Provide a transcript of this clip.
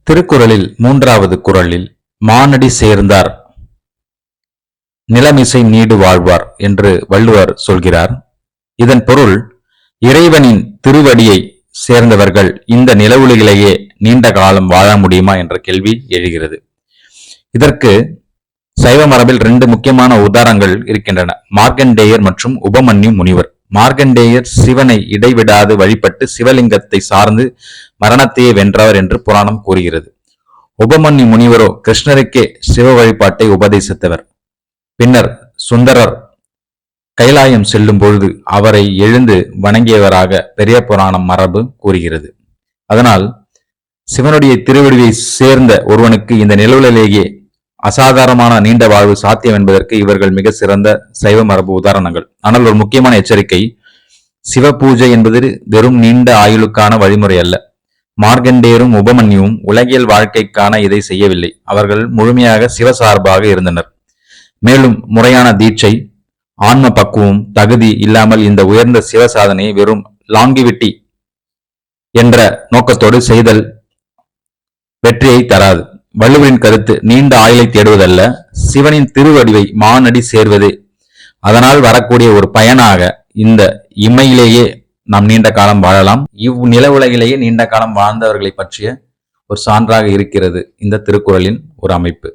திருக்குறளில் 3வது குறளில் மானடி சேர்ந்தார் நிலமிசை நீடு வாழ்வார் என்று வள்ளுவர் சொல்கிறார். இதன் பொருள், இறைவனின் திருவடியை சேர்ந்தவர்கள் இந்த நிலவுலகிலேயே நீண்ட காலம் வாழ முடியுமா என்ற கேள்வி எழுகிறது. இதற்கு சைவ மரபில் 2 முக்கியமான உதாரணங்கள் இருக்கின்றன. மார்க்கண்டேயர் மற்றும் உபமன்யு முனிவர். மார்க்கண்டேயர் சிவனை இடைவிடாது வழிபட்டு சிவலிங்கத்தை சார்ந்து மரணத்தையே வென்றவர் என்று புராணம் கூறுகிறது. உபமன்யு முனிவரோ கிருஷ்ணருக்கே சிவ வழிபாட்டை உபதேசித்தவர். பின்னர் சுந்தரர் கைலாயம் செல்லும் பொழுது அவரை எழுந்து வணங்கியவராக பெரிய புராணம் மரபு கூறுகிறது. அதனால் சிவனுடைய திருவடியை சேர்ந்த ஒருவனுக்கு இந்த நிலவுலகிலேயே அசாதாரணமான நீண்ட வாழ்வு சாத்தியம் என்பதற்கு இவர்கள் மிக சிறந்த சைவ மரபு உதாரணங்கள். ஆனால் ஒரு முக்கியமான எச்சரிக்கை, சிவ பூஜை என்பது வெறும் நீண்ட ஆயுளுக்கான வழிமுறை அல்ல. மார்க்கண்டேயரும் உபமன்யுவும் உலகியல் வாழ்க்கைக்கான இதை செய்யவில்லை. அவர்கள் முழுமையாக சிவசார்பாக இருந்தனர். மேலும் முறையான தீட்சை, ஆன்ம பக்குவம், தகுதி இல்லாமல் இந்த உயர்ந்த சிவ சாதனையை வெறும் லாங்கிவிட்டி என்ற நோக்கத்தோடு செய்தல் வெற்றியை தராது. வள்ளுவரின் கருத்து நீண்ட ஆயுளை தேடுவதல்ல, சிவனின் திருவடிவை மானடி சேர்வதே அதனால் வரக்கூடிய ஒரு பயனாக இந்த இம்மையிலேயே நாம் நீண்ட காலம் வாழலாம். நில உலகிலேயே நீண்ட காலம் வாழ்ந்தவர்களை பற்றிய ஒரு சான்றாக இருக்கிறது இந்த திருக்குறளின் ஒரு அமைப்பு.